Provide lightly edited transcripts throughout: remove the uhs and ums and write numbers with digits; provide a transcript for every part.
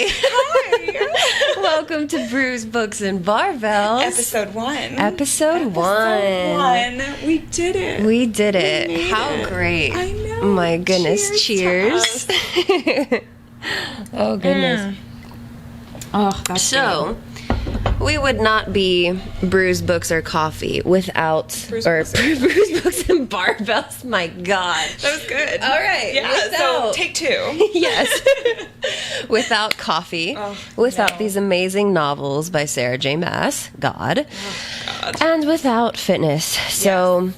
Hi. Welcome to Brews, Books, and Barbells. Episode 1. Episode 1. We did it. We did it. How great. I know. My goodness. Cheers. Oh, goodness. Oh, that's so, we would not be Brews, Books, or Coffee without... Brews, Books, and Barbells. My God. That was good. All right. Yeah, so take 2. Yes. Without coffee. Without these amazing novels by Sarah J. Maas. God. Oh, God. And without fitness. So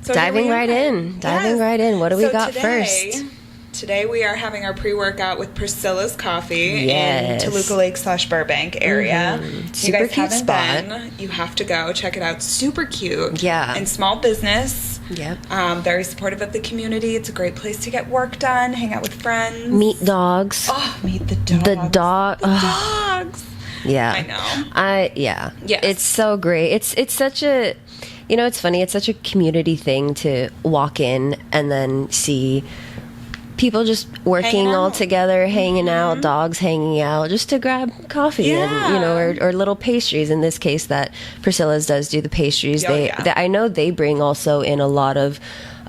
diving right in. What do we got first? Today we are having our pre-workout with Priscilla's Coffee Yes. in Toluca Lake / Burbank area. Super You guys cute haven't spot. been, you have to go check it out. Super cute. Yeah. And small business. Yep. Very supportive of the community. It's a great place to get work done, hang out with friends. Meet dogs. Oh, meet the dogs. The dogs. Yeah. I know. Yeah. Yes. It's so great. It's such a, it's funny. It's such a community thing to walk in and then see people just working all together, hanging out, dogs hanging out, just to grab coffee and, or little pastries. In this case, that Priscilla's does do the pastries. I know they bring also in a lot of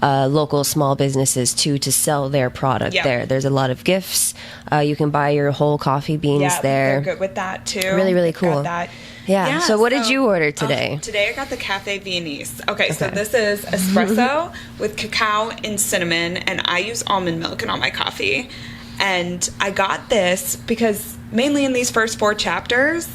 local small businesses too to sell their product there. There's a lot of gifts. You can buy your whole coffee beans there. They're good with that too. Really, really cool. Got that. Yeah. So what did you order today? Today I got the Cafe Viennese. Okay, so this is espresso with cacao and cinnamon, and I use almond milk in all my coffee. And I got this because mainly in these first 4 chapters,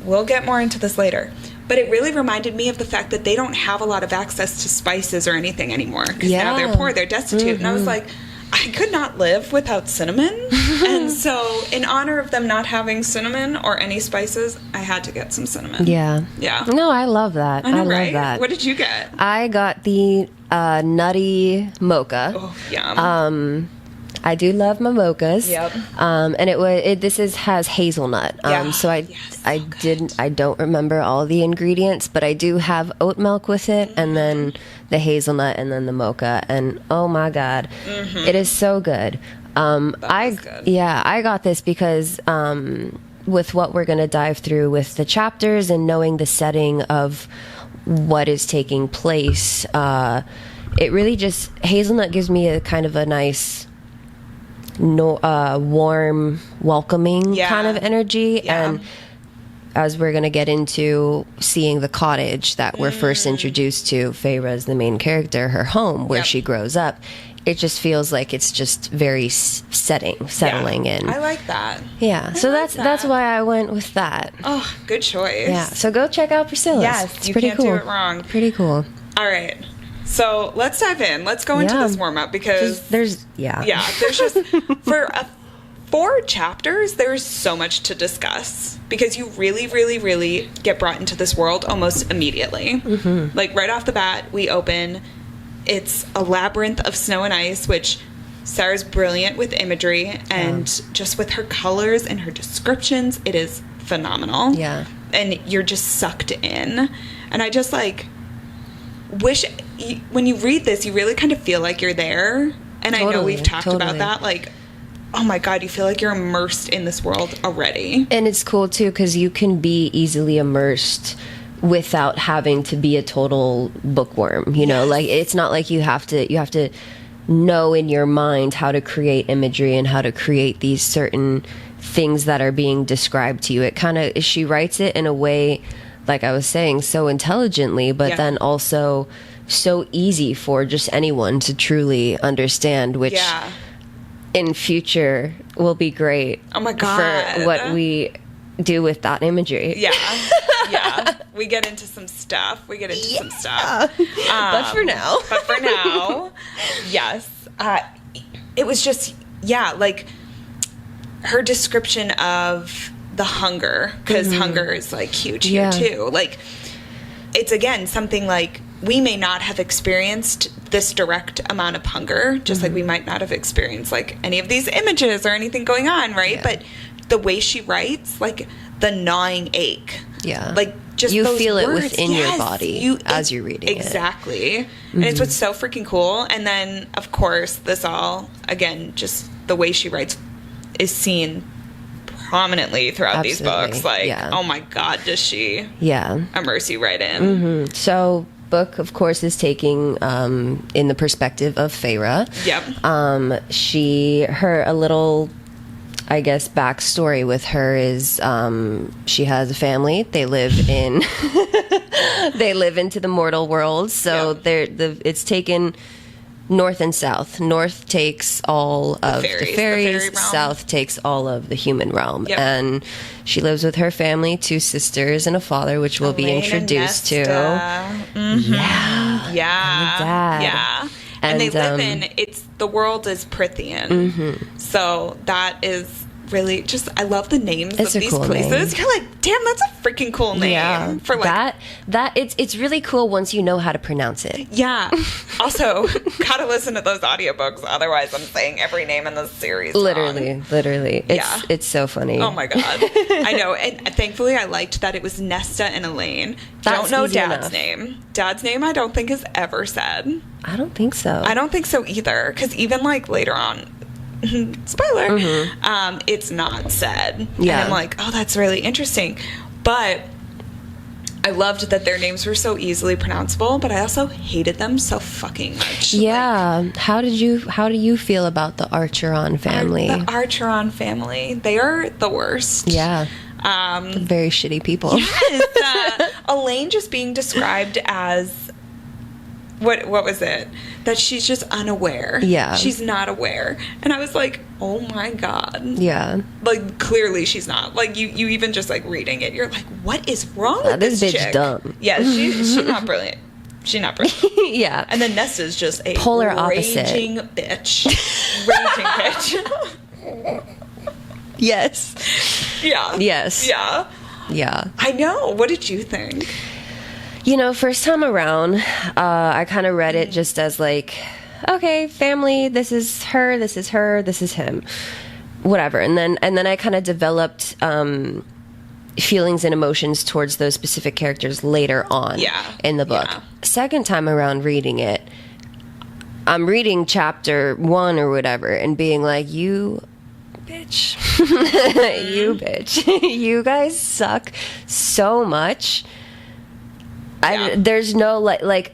we'll get more into this later, but it really reminded me of the fact that they don't have a lot of access to spices or anything anymore. Because now they're poor, they're destitute. And I was like, I could not live without cinnamon. And so in honor of them not having cinnamon or any spices, I had to get some cinnamon. Yeah. Yeah. No, I love that. I know, love right? that. What did you get? I got the nutty mocha. Oh, yum. I do love my mochas. Yep. And this has hazelnut. So I don't remember all the ingredients, but I do have oat milk with it, and then the hazelnut, and then the mocha, and oh my God, it is so good. Good. I got this because with what we're going to dive through with the chapters and knowing the setting of what is taking place, it really just, hazelnut gives me a kind of a nice, warm, welcoming kind of energy. And as we're going to get into seeing the cottage that we're first introduced to, Feyre's the main character, her home where she grows up, it just feels like it's just very settling in. I like that. Yeah, so that's why I went with that. Oh, good choice. Yeah, so go check out Priscilla's. Yes, it's you pretty can't cool. do it wrong. Pretty cool. All right. So let's dive in. Let's go into this warm-up because there's just, for 4 chapters, there's so much to discuss because you really, really, really get brought into this world almost immediately. Like right off the bat, we open, it's a labyrinth of snow and ice, which Sarah's brilliant with imagery and just with her colors and her descriptions, it is phenomenal. Yeah. And you're just sucked in. And I just wish when you read this, you really kind of feel like you're there. And I know we've talked about that. Like, oh my God, you feel like you're immersed in this world already. And it's cool too because you can be easily immersed without having to be a total bookworm. Like it's not like you have to know in your mind how to create imagery and how to create these certain things that are being described to you. It kind of, she writes it in a way, like I was saying, so intelligently, but then also so easy for just anyone to truly understand, which in future will be great. Oh my God. For what we do with that imagery. Yeah. We get into some stuff. But for now. Yes. It was just, like her description of the hunger, because hunger is huge here too. Like, it's again something like we may not have experienced this direct amount of hunger, just like we might not have experienced any of these images or anything going on, right? Yeah. But the way she writes, the gnawing ache, just you those feel words. It within your body as you're reading exactly. And it's what's so freaking cool. And then of course this all, again, just the way she writes is seen prominently throughout these books. Like, oh my God, does she immerse you right in? So book, of course, is taking in the perspective of Feyre. A little, I guess, backstory with her is she has a family. They live in they live into the mortal world. So it's taken north and south. North takes all of the fairies. South takes all of the human realm. And she lives with her family, 2 sisters and a father, which we'll be introduced to. And they live in, the world is Prithian. So that is really just, I love the names of these cool places. Name. You're like, damn, that's a freaking cool name. For like that it's really cool once you know how to pronounce it. Also, gotta listen to those audiobooks, otherwise I'm saying every name in the series literally it's so funny. Oh my God. I know. And thankfully I liked that it was Nesta and Elaine. Don't know Dad's name. Dad's name I don't think is ever said. I don't think so. I don't think so either, because even like later on, spoiler, it's not said. And I'm like, oh, that's really interesting. But I loved that their names were so easily pronounceable, but I also hated them so fucking much. Like, how do you feel about the Archeron family? The Archeron family, they are the worst. Very shitty people. Yes. Elaine just being described as, what was it? That she's just unaware. She's not aware. And I was like, oh my God. Like, clearly she's not. Like, you even just, like, reading it, you're like, what is wrong with this bitch chick? Dumb. She's not brilliant. She's not brilliant. And then Nesta's just a polar raging opposite bitch. Raging bitch. Yes. I know. What did you think? First time around, I kind of read it just as like, okay, family, this is her, this is her, this is him, whatever. And then I kind of developed feelings and emotions towards those specific characters later on in the book. Second time around reading it, I'm reading chapter 1 or whatever and being like, you bitch, you bitch, you guys suck so much. There's no like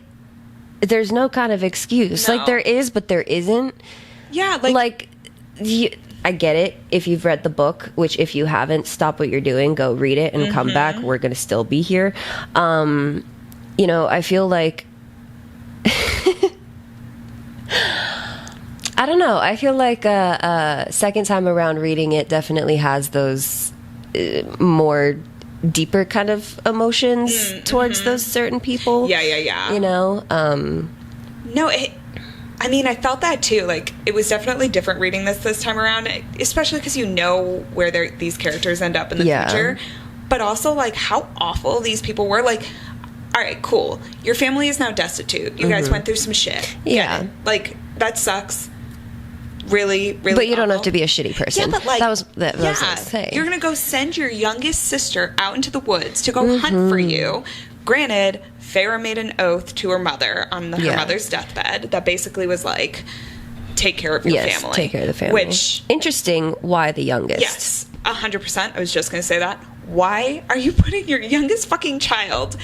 there's no kind of excuse. Like, there is, but there isn't. I get it if you've read the book, which if you haven't, stop what you're doing, go read it and come back. We're gonna still be here. I feel like I don't know. I feel like second time around reading it definitely has those more deeper kind of emotions towards those certain people. No, I felt that too. Like, it was definitely different reading this time around, especially because you know where these characters end up in the future. But also, like, how awful these people were. Like, all right, cool. Your family is now destitute. You guys went through some shit. Like, that sucks. Really, really. But you don't have to be a shitty person. Yeah, but like, that was what I was gonna say. You're gonna go send your youngest sister out into the woods to go hunt for you. Granted, Feyre made an oath to her mother on her mother's deathbed that basically was like, take care of your family. Take care of the family. Which, interesting. Why the youngest? Yes, 100%. I was just gonna say that. Why are you putting your youngest fucking child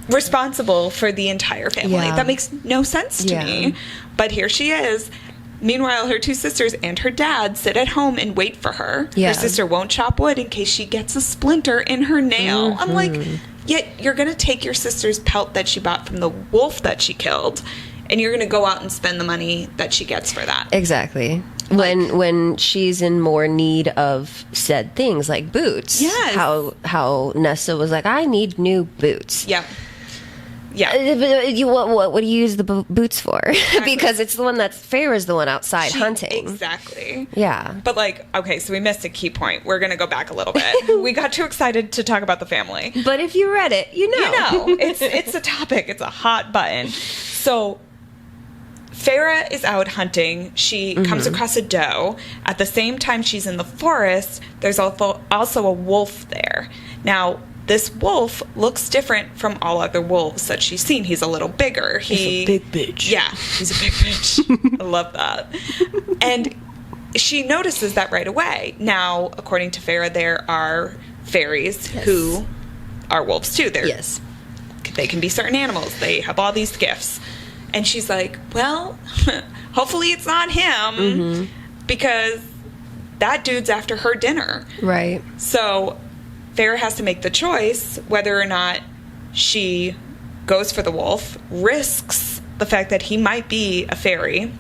responsible for the entire family? That makes no sense to me. But here she is. Meanwhile, her 2 sisters and her dad sit at home and wait for her. Her sister won't chop wood in case she gets a splinter in her nail. I'm like, yet you're going to take your sister's pelt that she bought from the wolf that she killed, and you're going to go out and spend the money that she gets for that. Exactly. When she's in more need of said things like boots. Yes. How Nesta was like, I need new boots. What do you use the boots for? Exactly. Because it's the one Feyre's the one outside hunting. Exactly. Yeah. But like, okay, so we missed a key point. We're going to go back a little bit. We got too excited to talk about the family. But if you read it, you know. It's a topic. It's a hot button. So Feyre is out hunting. She comes across a doe. At the same time she's in the forest, there's also a wolf there. Now, this wolf looks different from all other wolves that she's seen. He's a little bigger. He's a big bitch. Yeah, he's a big bitch. I love that. And she notices that right away. Now, according to Farah, there are fairies who are wolves too. They can be certain animals. They have all these gifts. And she's like, well, hopefully it's not him because that dude's after her dinner. Right. So Farah has to make the choice whether or not she goes for the wolf, risks the fact that he might be a fairy,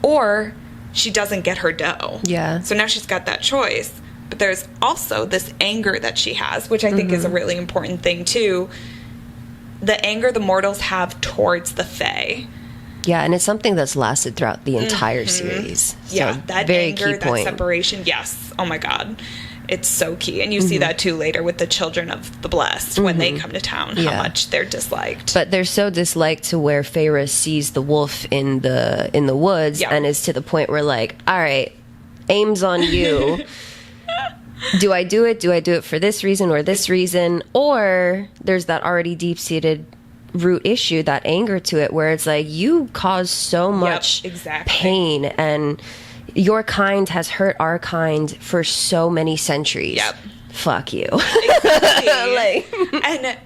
or she doesn't get her dough. Yeah. So now she's got that choice. But there's also this anger that she has, which I think is a really important thing too. The anger the mortals have towards the fae. Yeah, and it's something that's lasted throughout the entire series. So Yeah, that very anger, key point. that separation. Yes. Oh my God. It's so key. And you see that too later with the children of the blessed when they come to town, how much they're disliked. But they're so disliked to where Feyre sees the wolf in the woods and is to the point where like, all right, aim's on you. Do I do it? Do I do it for this reason or this reason? Or there's that already deep-seated root issue, that anger to it, where it's like, you cause so much pain, and your kind has hurt our kind for so many centuries. Fuck you. Exactly. And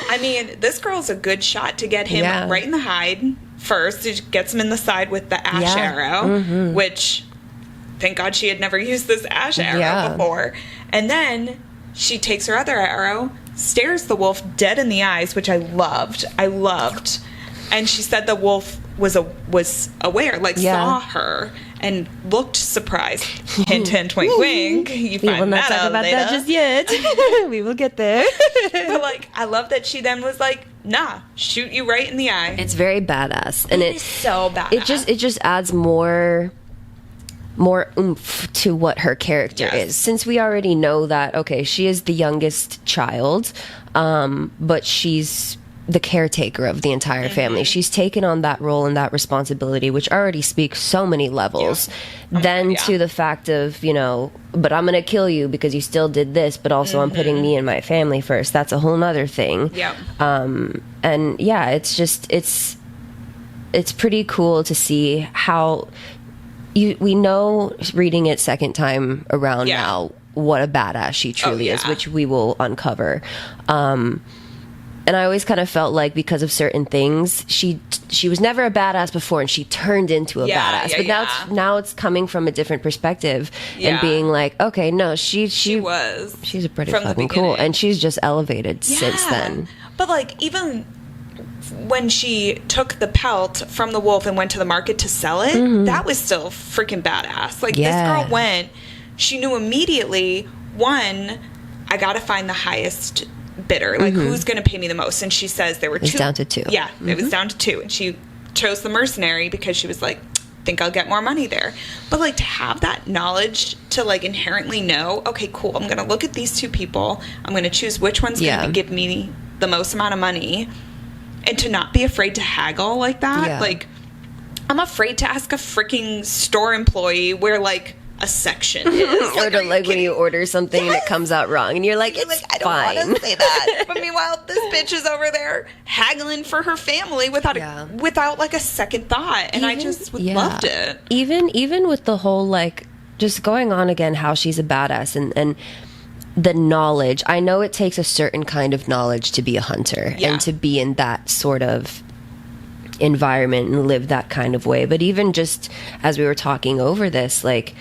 I mean, this girl's a good shot to get him right in the hide first. It gets him in the side with the ash arrow, which, thank God she had never used this ash arrow before. And then she takes her other arrow, stares the wolf dead in the eyes, which I loved. And she said the wolf was aware, like saw her and looked surprised. Hint, hint, wink, wink. You we will not talk about that just yet. We will get there. But like, I love that she then was like, nah, shoot you right in the eye. It's very badass, and it's so badass. It just adds more oomph to what her character is, since we already know that, okay, she is the youngest child, but she's the caretaker of the entire family. She's taken on that role and that responsibility, which already speaks so many levels. To the fact of, you know, but I'm gonna kill you because you still did this, but also I'm putting me and my family first. That's a whole nother thing. And yeah, it's just it's pretty cool to see how we know, reading it second time around now, what a badass she truly is, which we will uncover. And I always kind of felt like, because of certain things, she was never a badass before, and she turned into a badass. But now it's coming from a different perspective and being like, okay, no, she's a pretty fucking cool, and she's just elevated since then. But like, even when she took the pelt from the wolf and went to the market to sell it, that was still freaking badass. Like, this girl went, she knew immediately, one, I gotta find the highest bidder, like who's going to pay me the most. And she says there were two. It's down to two. Yeah, it was down to two. And she chose the mercenary because she was like, think I'll get more money there. But like, to have that knowledge to like inherently know, okay, cool, I'm going to look at these two people, I'm going to choose which one's going to give me the most amount of money, and to not be afraid to haggle like that. Like, I'm afraid to ask a freaking store employee where like a section is. Or to, like, when you order something and it comes out wrong, and you're like, it's I don't want to say that. But meanwhile, this bitch is over there haggling for her family without like a second thought. And I just loved it. Even with the whole, like, just going on again, how she's a badass and the knowledge. I know it takes a certain kind of knowledge to be a hunter and to be in that sort of environment and live that kind of way. But even just as we were talking over this, like,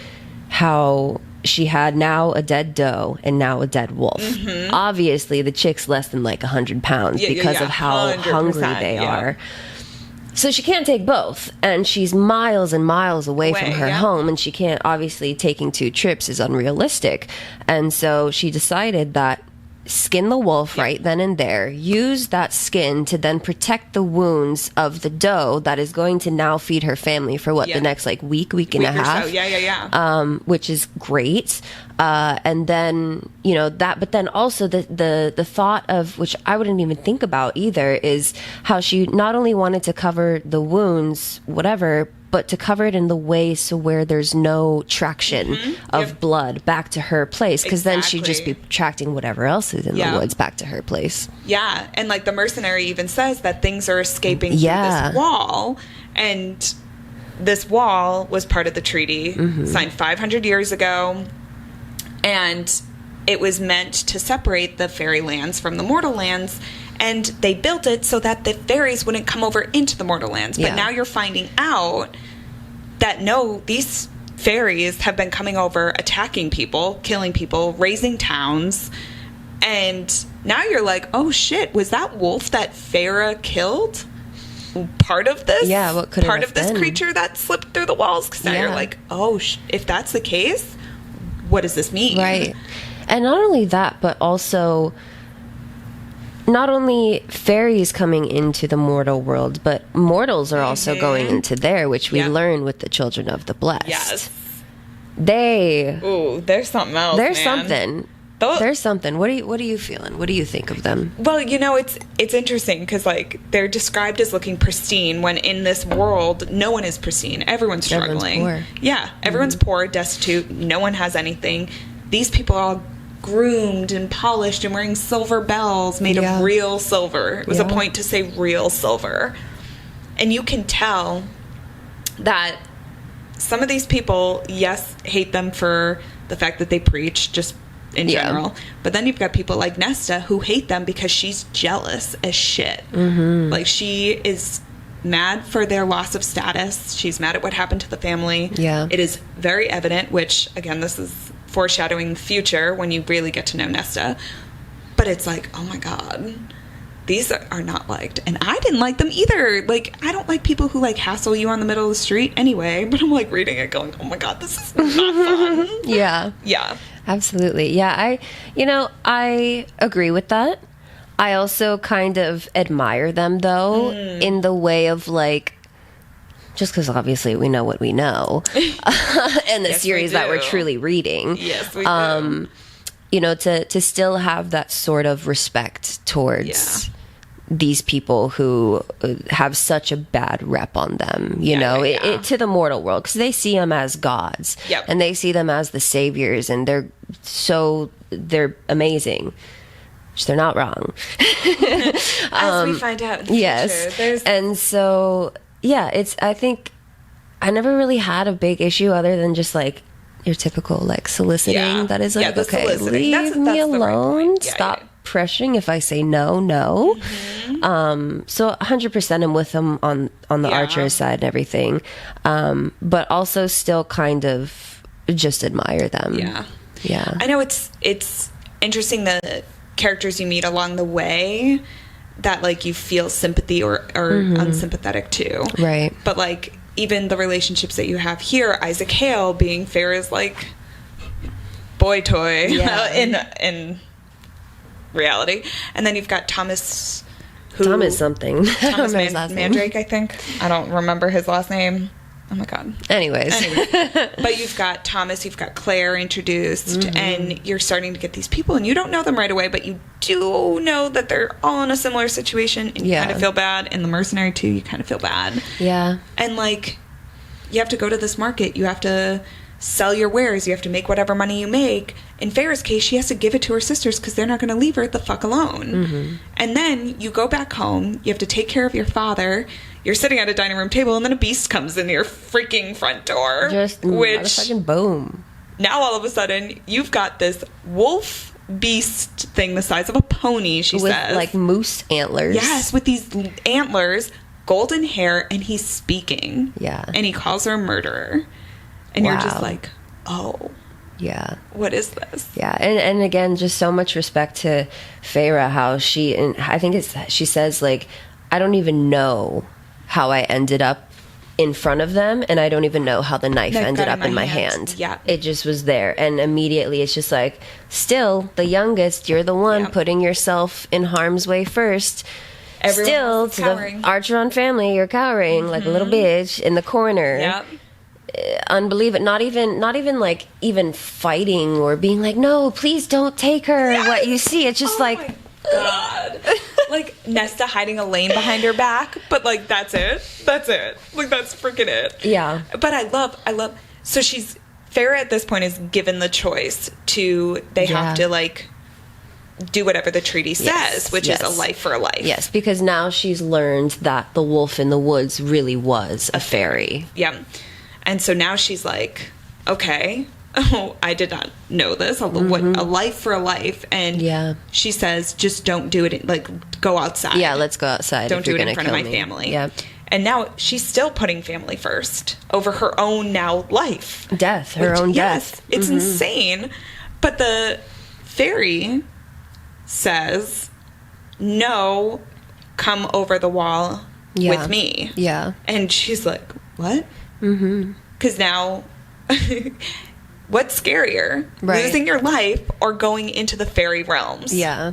how she had now a dead doe and now a dead wolf. Obviously, the chick's less than like 100 pounds because of how hungry they are. So she can't take both, and she's miles and miles away from her home, and she can't, obviously, taking 2 trips is unrealistic. And so she decided that skin the wolf right then and there, use that skin to then protect the wounds of the doe that is going to now feed her family for the next like week and a half. So. Which is great. And then, you know, that, but then also the thought of, which I wouldn't even think about either, is how she not only wanted to cover the wounds, whatever, but to cover it in the way so where there's no traction of blood back to her place, because then she'd just be attracting whatever else is in the woods back to her place. Yeah, and like the mercenary even says that things are escaping through this wall, and this wall was part of the treaty, signed 500 years ago, and it was meant to separate the fairy lands from the mortal lands, and they built it so that the fairies wouldn't come over into the mortal lands. But now you're finding out that no, these fairies have been coming over, attacking people, killing people, raising towns, and now you're like, oh shit, was that wolf that Farah killed part of this? Yeah, what could part it have of this been? Creature that slipped through the walls? Because now you're like, oh, if that's the case, what does this mean? Right. And not only that, but also not only fairies coming into the mortal world, but mortals are also going into there, which we learn with the children of the blessed. Yes. Ooh, there's something else. There's man. something. There's something. What are you feeling? What do you think of them? Well, it's interesting because like they're described as looking pristine when in this world no one is pristine. Everyone's struggling. Everyone's poor. Yeah, everyone's poor, destitute. No one has anything. These people are all groomed and polished and wearing silver bells made of real silver. It was a point to say real silver, and you can tell that some of these people, yes, hate them for the fact that they preach, just in general. But then you've got people like Nesta who hate them because she's jealous as shit. Like, she is mad for their loss of status. She's mad at what happened to the family. Yeah. It is very evident, which, again, this is foreshadowing the future when you really get to know Nesta. But it's like, oh my God, these are not liked. And I didn't like them either. Like, I don't like people who, like, hassle you on the middle of the street anyway. But I'm, like, reading it going, oh my God, this is not fun. Yeah. Absolutely. Yeah, I agree with that. I also kind of admire them, though, in the way of, like, just because obviously we know what we know and the series that we're truly reading. Yes, we do. To still have that sort of respect towards these people who have such a bad rep on them, it to the mortal world, because they see them as gods and they see them as the saviors, and they're amazing, which they're not wrong. As we find out in the future. And so, I think I never really had a big issue other than just like your typical like soliciting that is like, okay, soliciting. leave me alone, right stop pressuring if I say no. So 100% I'm with them on the Archer's side and everything, but also still kind of just admire them. I know it's interesting the characters you meet along the way that like you feel sympathy or unsympathetic to, right? But like even the relationships that you have here, Isaac Hale being Farrah's like boy toy in reality, and then you've got Thomas something. Thomas Mandrake, I think. I don't remember his last name. Oh my God. Anyways. But you've got Thomas, you've got Claire introduced, and you're starting to get these people, and you don't know them right away, but you do know that they're all in a similar situation, and you kind of feel bad. In The Mercenary too, you kind of feel bad. Yeah. And like, you have to go to this market, you have to sell your wares, you have to make whatever money you make. In Farrah's case, she has to give it to her sisters because they're not going to leave her the fuck alone. And then you go back home, you have to take care of your father, you're sitting at a dining room table, and then a beast comes in your freaking front door. Which fucking boom. Now all of a sudden, you've got this wolf beast thing the size of a pony, she says. With like moose antlers. Yes, with these antlers, golden hair, and he's speaking. Yeah. And he calls her a murderer. And you're just like, oh. Yeah. What is this? Yeah. And again, just so much respect to Farah, how she says, like, I don't even know how I ended up in front of them, and I don't even know how the knife ended up in my hand. Yeah. It just was there. And immediately it's just like, still, the youngest, you're the one putting yourself in harm's way first. Still, to the Archeron family, you're cowering like a little bitch in the corner. Yep. Unbelievable. Not even like even fighting or being like, no, please don't take her. Yes! What you see, it's just like, my God. Like Nesta hiding a lane behind her back, but like that's it. Like that's freaking it. Yeah. But I love. So Farrah at this point is given the choice to. They have to like do whatever the treaty says, which is a life for a life. Yes, because now she's learned that the wolf in the woods really was a fairy. Yeah. And so now she's like, okay, oh, I did not know this. A life for a life. And she says, just don't do it. Like, go outside. Yeah, let's go outside. Don't do it in front of my family. Yeah. And now she's still putting family first over her own now life. Death, her own death. It's insane. But the fairy says, no, come over the wall with me. Yeah. And she's like, what? Because now, what's scarier? Right. Losing your life or going into the fairy realms? Yeah.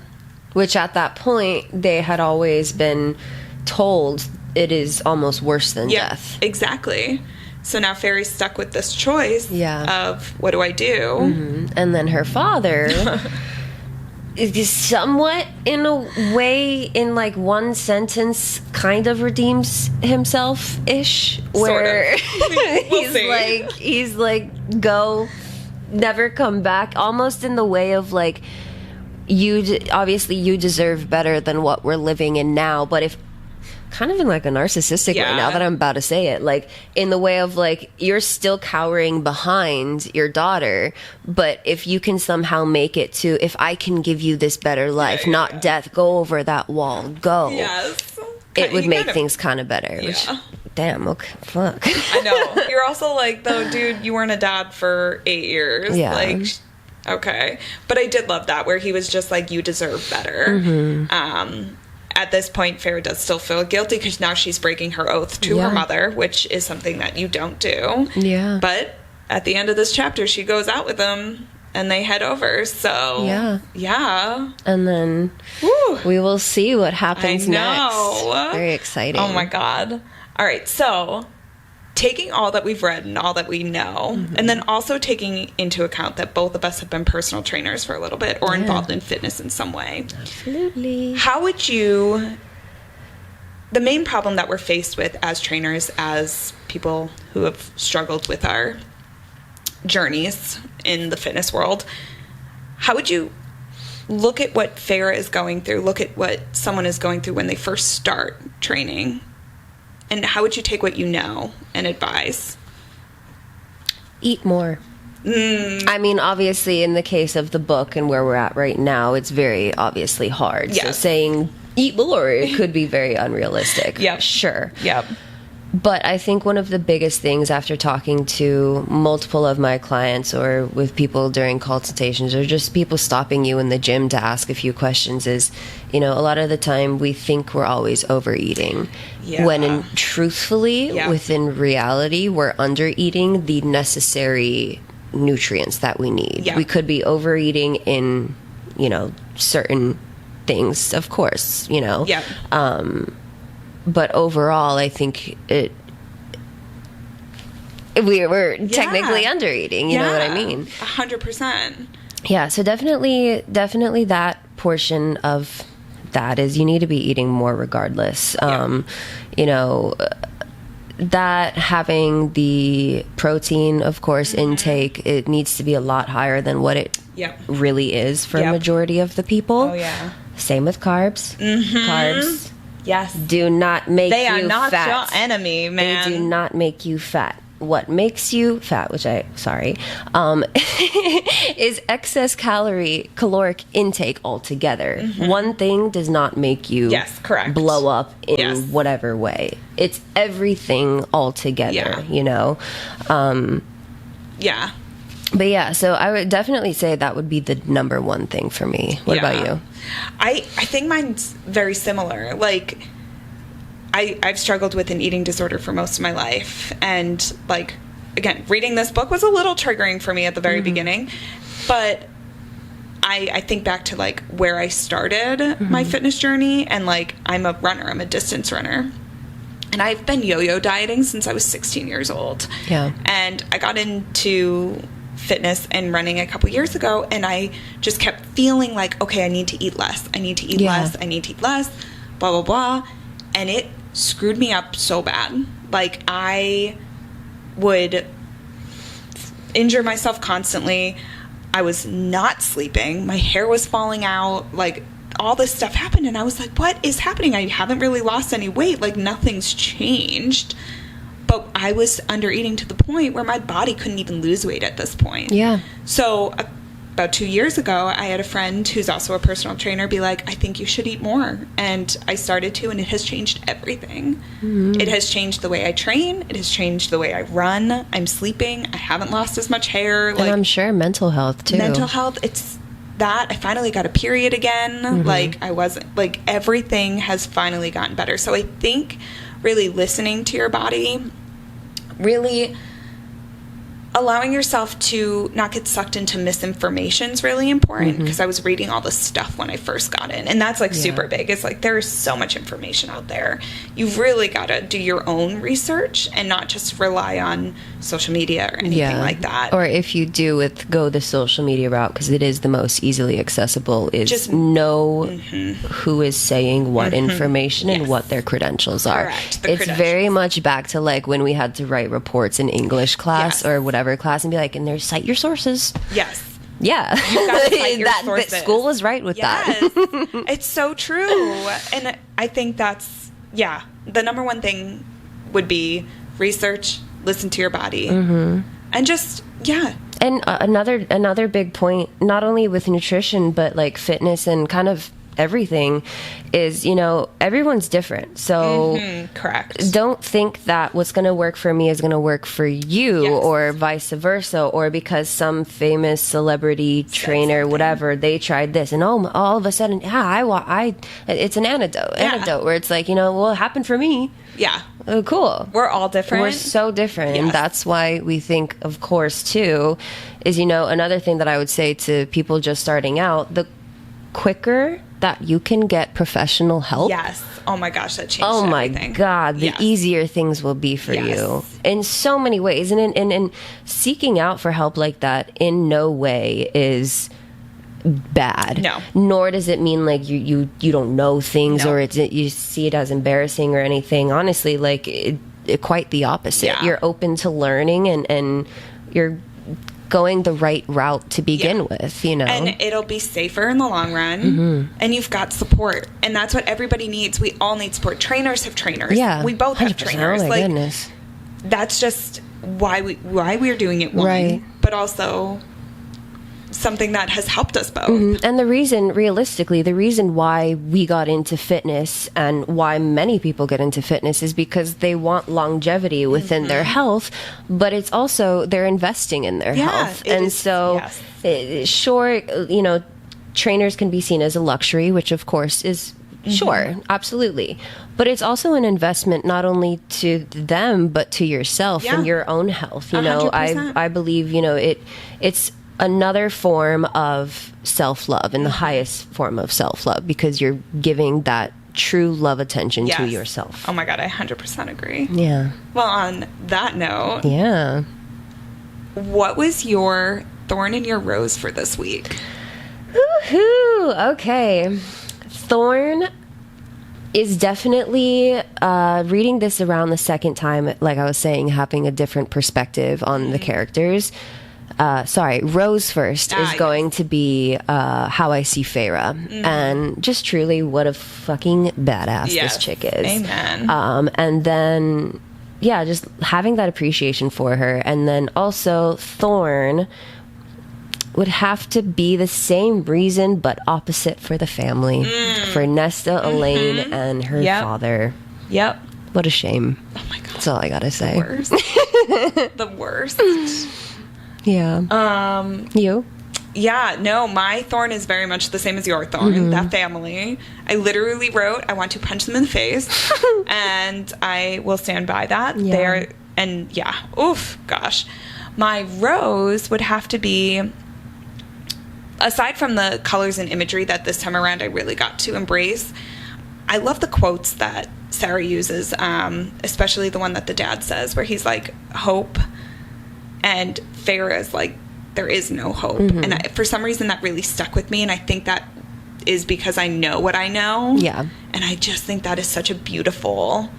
Which at that point, they had always been told it is almost worse than death. Exactly. So now Fairy's stuck with this choice of, what do I do? And then her father is somewhat, in a way, in like one sentence, kind of redeems himself-ish. Where he's like, go, never come back. Almost in the way of like, obviously you deserve better than what we're living in now. But if kind of in like a narcissistic way now that I'm about to say it, like in the way of like, you're still cowering behind your daughter, but if you can somehow make it to, if I can give you this better life, not death, go over that wall, go. Yes. It would make things kind of better. Which, damn, okay, fuck. I know. You're also like, though, dude, you weren't a dad for 8 years. Yeah. Like, okay. But I did love that, where he was just like, you deserve better. At this point, Farrah does still feel guilty because now she's breaking her oath to her mother, which is something that you don't do. Yeah. But at the end of this chapter, she goes out with him and they head over. So, yeah. And then we will see what happens next. Very exciting. Oh, my God. All right. So, taking all that we've read and all that we know, and then also taking into account that both of us have been personal trainers for a little bit or involved in fitness in some way. Absolutely. How would you... The main problem that we're faced with as trainers, as people who have struggled with our journeys in the fitness world, how would you look at what Farrah is going through, look at what someone is going through when they first start training, and how would you take what you know and advise? Eat more. I mean, obviously, in the case of the book and where we're at right now, it's very obviously hard. Yes. So saying eat more, it could be very unrealistic. Yep. Sure. Yep. But I think one of the biggest things after talking to multiple of my clients or with people during consultations or just people stopping you in the gym to ask a few questions is, you know, a lot of the time we think we're always overeating. Yeah. When truthfully, within reality, we're undereating the necessary nutrients that we need. Yeah. We could be overeating in, you know, certain things, of course, you know. Yeah. But overall, I think we're technically undereating. You know what I mean? 100%. Yeah. So definitely that portion of that is you need to be eating more regardless. You know, that having the protein, of course, intake, it needs to be a lot higher than what it really is for a majority of the people. Oh, yeah. Same with carbs. Carbs. Yes. Do not make you fat. They are not your enemy, man. They do not make you fat. What makes you fat, which is excess caloric intake altogether. One thing does not make you blow up in whatever way. It's everything altogether, you know? Yeah. But yeah, so I would definitely say that would be the number one thing for me. What about you? I think mine's very similar. Like, I've struggled with an eating disorder for most of my life. And, like, again, reading this book was a little triggering for me at the very beginning. But I think back to, like, where I started my fitness journey. And, like, I'm a runner. I'm a distance runner. And I've been yo-yo dieting since I was 16 years old. Yeah. And I got into fitness and running a couple years ago, and I just kept feeling like, okay, I need to eat less. I need to eat less. I need to eat less. Blah, blah, blah. And it screwed me up so bad. Like, I would injure myself constantly. I was not sleeping. My hair was falling out. Like, all this stuff happened, and I was like, what is happening? I haven't really lost any weight. Like, nothing's changed. But I was under eating to the point where my body couldn't even lose weight at this point. Yeah. So about 2 years ago, I had a friend who's also a personal trainer be like, I think you should eat more. And I started to, and it has changed everything. Mm-hmm. It has changed the way I train. It has changed the way I run. I'm sleeping. I haven't lost as much hair. And I'm sure mental health, too. Mental health, it's that. I finally got a period again. Mm-hmm. Like, I wasn't, like, everything has finally gotten better. So I think really listening to your body, really allowing yourself to not get sucked into misinformation is really important, because I was reading all this stuff when I first got in, and that's like super big. It's like there is so much information out there. You've really got to do your own research and not just rely on social media or anything like that. Or if you do go the social media route, because it is the most easily accessible, is just know who is saying what information and what their credentials are. Correct. It's very much back to like when we had to write reports in English class or whatever class, and be like, and there's cite your sources. Yes. Yeah. You gotta cite your sources. That school was right with that. It's so true. And I think that's, the number one thing would be research, listen to your body, and just, And another big point, not only with nutrition, but like fitness and kind of everything, is, everyone's different. So correct. Don't think that what's going to work for me is going to work for you, or vice versa, or because some famous celebrity trainer, whatever, they tried this, and all of a sudden, it's an antidote where it's like, well, it happened for me. Yeah. Oh, cool. We're all different. We're so different. Yes. And that's why we think, of course, too, is, another thing that I would say to people just starting out, the quicker that you can get professional help. Yes. Oh my gosh, that changed everything. My God, the easier things will be for you in so many ways. And seeking out for help like that in no way is bad. No. Nor does it mean like you don't know things, or you see it as embarrassing or anything. Honestly, like quite the opposite. Yeah. You're open to learning, and you're going the right route to begin with, And it'll be safer in the long run, and you've got support. And that's what everybody needs. We all need support. Trainers have trainers. Yeah. We both have trainers. Oh my goodness. That's just why we're doing it, right. But also something that has helped us both. And the reason why we got into fitness, and why many people get into fitness, is because they want longevity within their health, but it's also they're investing in their health. And so sure, trainers can be seen as a luxury, which of course is sure, absolutely. But it's also an investment not only to them, but to yourself and your own health. 100%. I believe, it's another form of self-love, and the highest form of self-love, because you're giving that true love attention to yourself. Oh my God, I 100% agree. Yeah. Well, on that note, what was your thorn in your rose for this week? Woohoo! Okay. Thorn is definitely, reading this around the second time, like I was saying, having a different perspective on the characters. Rose first is going to be how I see Feyre. And just truly what a fucking badass this chick is. Amen. And then, just having that appreciation for her. And then also Thorn would have to be the same reason but opposite for the family. For Nesta, Elaine, and her father. Yep. What a shame. Oh my God. That's all I gotta say. The worst. Yeah. You? Yeah, no, my thorn is very much the same as your thorn, that family. I literally wrote, I want to punch them in the face, and I will stand by that. Yeah. Oof, gosh. My rose would have to be, aside from the colors and imagery that this time around I really got to embrace, I love the quotes that Sarah uses, especially the one that the dad says, where he's like, hope. And Feyre is like, there is no hope. And for some reason that really stuck with me. And I think that is because I know what I know. Yeah. And I just think that is such a beautiful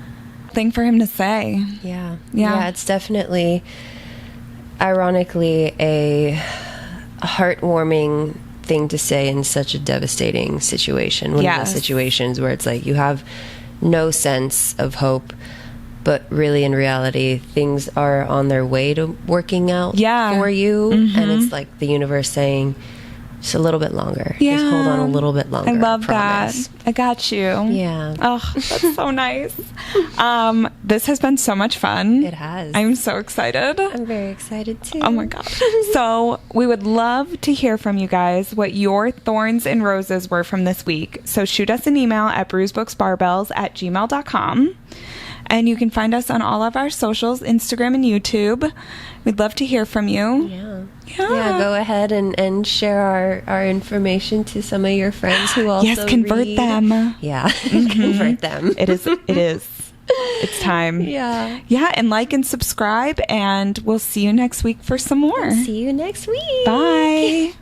thing for him to say. Yeah. Yeah, it's definitely, ironically, a heartwarming thing to say in such a devastating situation. One of those situations where it's like you have no sense of hope, but really in reality things are on their way to working out for you. And it's like the universe saying, just a little bit longer. Just hold on a little bit longer. I love that. I got you. Yeah. Oh, that's so nice. This has been so much fun. It has. I'm so excited. I'm very excited too. Oh my God. So we would love to hear from you guys what your thorns and roses were from this week. So shoot us an email at brewsbooksbarbells@gmail.com. And you can find us on all of our socials, Instagram and YouTube. We'd love to hear from you. Yeah, go ahead and share our information to some of your friends who also convert them. Yeah, convert them. It is. It's time. Yeah, and like and subscribe, and we'll see you next week for some more. See you next week. Bye.